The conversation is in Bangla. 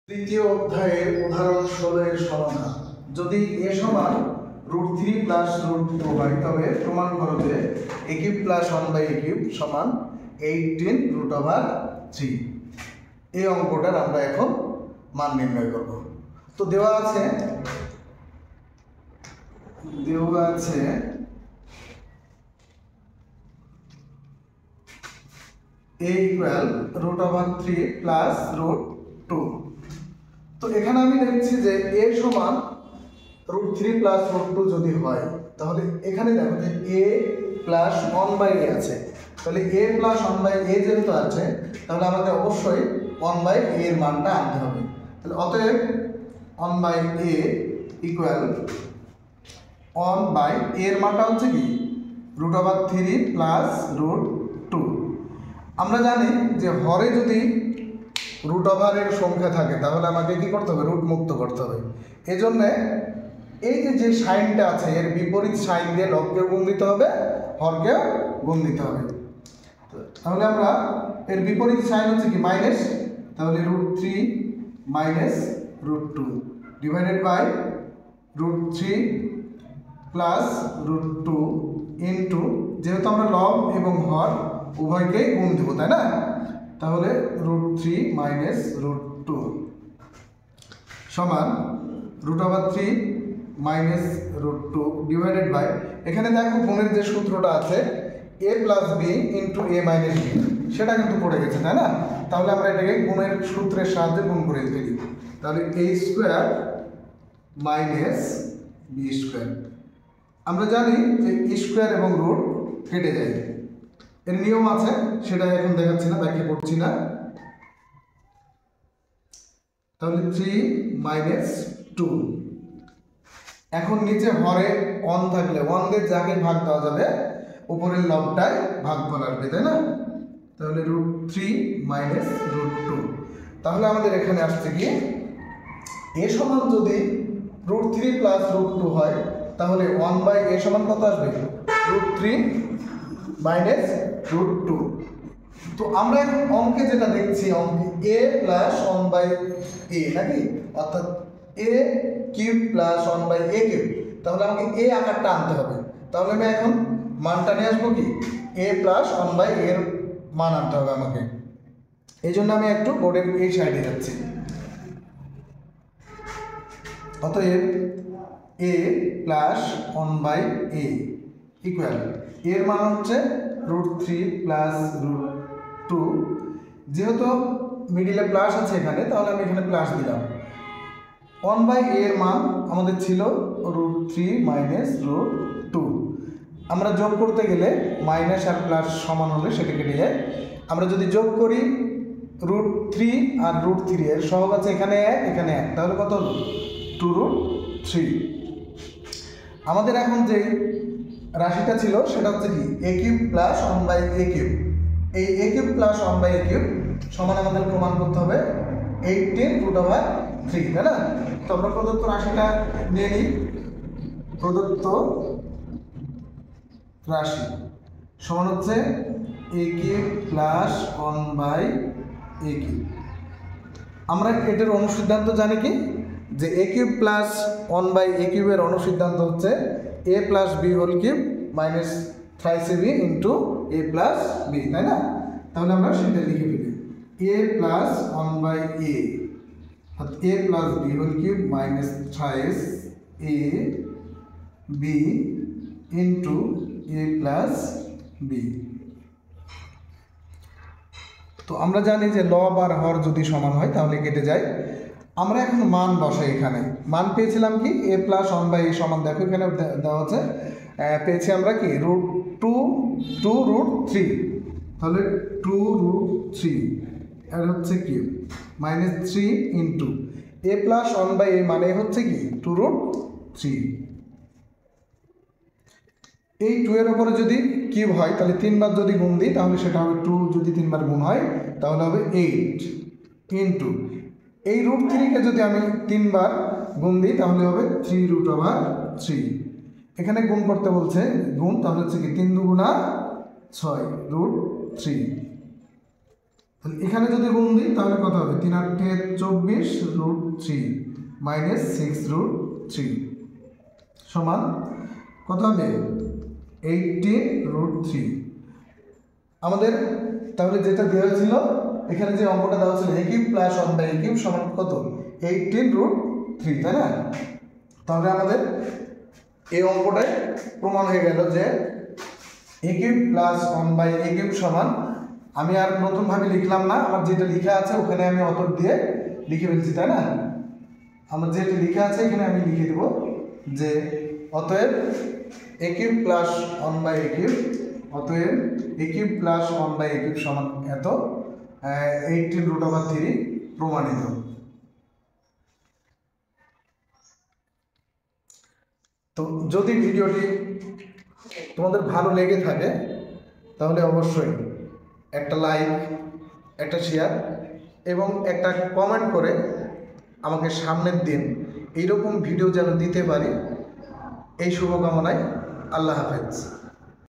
তৃতীয় অধ্যায়ের উদাহরণ 16 এর সমাধান। যদি a সমান √3 প্লাস √2 হয় তবে প্রমাণ করো যে a cube plus 1/a cube সমান 18√3। এই অঙ্কটার আমরা এখন মান নির্ণয় করব। তো দেওয়া আছে a ইকুয়াল √3 প্লাস √2। তো এখানে আমি দেখছি যে a সমান √3 প্লাস √2 যদি হয় তাহলে এখানে দেখো যে a প্লাস 1/a আছে, তাহলে a প্লাস 1/a যেহেতু আছে তাহলে আমাকে অবশ্যই 1/a এর মানটা আনতে হবে। তাহলে অতএব 1/a ইকুয়াল 1/a এর মানটা হচ্ছে কি √3 প্লাস √2। আমরা জানি যে হরে যদি রুট ওভারের সংখ্যা থাকে তাহলে আমাকে কি করতে হবে, রুট মুক্ত করতে হবে। এজন্য এই যে সাইনটা আছে এর বিপরীত সাইন দিয়ে লবকেও গুণ দিতে হবে, হরকেও গুণ দিতে হবে। তাহলে আমরা এর বিপরীত সাইন হচ্ছে কি মাইনাস, তাহলে √3 minus √2 divided by √3 plus √2 into, যেহেতু আমরা লব এবং হর উভয়কেই গুণ দেবো তাই না, তাহলে √3 মাইনাস √2 সমান √3 মাইনাস √2 ডিভাইডেড বাই, এখানে দেখো গুণের যে সূত্রটা আছে a plus B into a minus B সেটা কিন্তু পড়ে গেছে তাই না, তাহলে আমরা এটাকে গুণের সূত্রের সাহায্যে গুণ করে ফেলি। তাহলে a square minus B square, আমরা জানি যে স্কোয়ার এবং রুট কেটে যায়, এর নিয়ম আছে সেটা এখন দেখাচ্ছি না, ব্যাখ্যা করছি না। তাহলে 3 মাইনাস 2, এখন নিচে হরে 1 থাকলে 1 দিয়ে যাকে ভাগ দেওয়া যাবে উপরের লবটায় ভাগফল আসবে তাই না, তাহলে √3 মাইনাস √2। তাহলে আমাদের এখানে আসছে কি a সমান যদি √3 প্লাস √2 হয় তাহলে 1/a সমান কত আসবে, √3 মাইনাস √2। তো আমরা এখন অঙ্কে যেটা দেখছি অঙ্কে a প্লাস 1/a নাকি, অর্থাৎ a cube plus 1/a cube, তাহলে আমাকে a আকারটা আনতে হবে। তাহলে আমি এখন মানটা নিয়ে আসবো কি a প্লাস 1/a এর মান আনতে হবে আমাকে, এই জন্য আমি একটু বোর্ডের এই সাইডে যাচ্ছি। অতএব a প্লাস 1/a ইকুয়াল এর মান হচ্ছে √3 প্লাস √2, যেহেতু মিডিলে প্লাস আছে এখানে তাহলে আমি এখানে প্লাস দিলাম। 1/a এর মান আমাদের ছিল √3 মাইনাস √2, আমরা যোগ করতে গেলে মাইনাস আর প্লাস সমান হলে সেটা কেটে যায়। আমরা যদি যোগ করি √3 আর √3 এর সহগ আছে এখানে 1 এখানে 1, তাহলে কত হলো 2√3। আমাদের এখন যে রাশিটা ছিল সেটা হচ্ছে কি a cube plus 1/a cube, এই a cube plus 1/a cube সমান আমাদের প্রমাণ করতে হবে 18√3 তাই না। তো আমরা প্রদত্ত রাশিটা নিয়ে নিই, প্রদত্ত রাশি সমান হচ্ছে a cube plus 1/a cube. আমরা এটার অনুসিদ্ধান্ত জানি কি যে a কিউব প্লাস 1/a কিউবের অনুসিদ্ধান্ত হচ্ছে a plus B whole cube minus thrice ab into a plus B তাই না। তাহলে আমরা সেটা লিখে ফেলি a প্লাস 1/a অর্থাৎ a plus B whole cube minus thrice a B into a plus B. তো আমরা জানি যে লব আর হর যদি সমান হয় তাহলে কেটে যায়। আমরা এখন মান বসাই, এখানে মান পেয়েছিলাম কি a প্লাস 1/a সমান, দেখো এখানে দেওয়া আছে পেয়েছি আমরা কি √2√3, তাহলে 2√3 আর হচ্ছে কি minus 3 into a plus 1/a মানে হচ্ছে কি 2√3। এই 2 এর উপরে যদি কিউব হয় তাহলে 3 বার যদি গুণ দিই তাহলে সেটা হবে 2, যদি 3 বার গুণ হয় তাহলে হবে 8 ইন্টু এই √3কে যদি আমি 3 বার গুণ দিই তাহলে হবে 3√3। এখানে গুণ করতে বলছে গুণ, তাহলে হচ্ছে কি 3 × 2 = 6 √3। তাহলে এখানে যদি গুণ দিই তাহলে কত হবে 3 × 8 = 24 √3 মাইনাস 6 √3 সমান কত হবে 18 √3। আমাদের তাহলে যেটা দেওয়া ছিল এখানে যে অঙ্কটা দেওয়া ছিল a³ + 1/a³ সমান কত 18 √3, তাই না? তাহলে আমাদের এই অঙ্কটাই প্রমাণ হয়ে গেল যে a³ + 1/a³ সমান, আমি আর নতুনভাবে লিখলাম না, আমার যেটা লেখা আছে ওখানে আমি অতএব দিয়ে লিখে ফেলছি, তাই না? আমার যেটা লেখা আছে এখানে আমি লিখে দেব যে অতএব a³ + 1/a³, অতএব a³ + 1/a³ সমান এত, 18√3 প্রমাণিত। তো যদি ভিডিওটি তোমাদের ভালো লেগে থাকে তাহলে অবশ্যই একটা লাইক, একটা শেয়ার এবং একটা কমেন্ট করে আমাকে সামনের দিন এইরকম ভিডিও যেন দিতে পারি এই শুভকামনায়। আল্লাহ হাফেজ।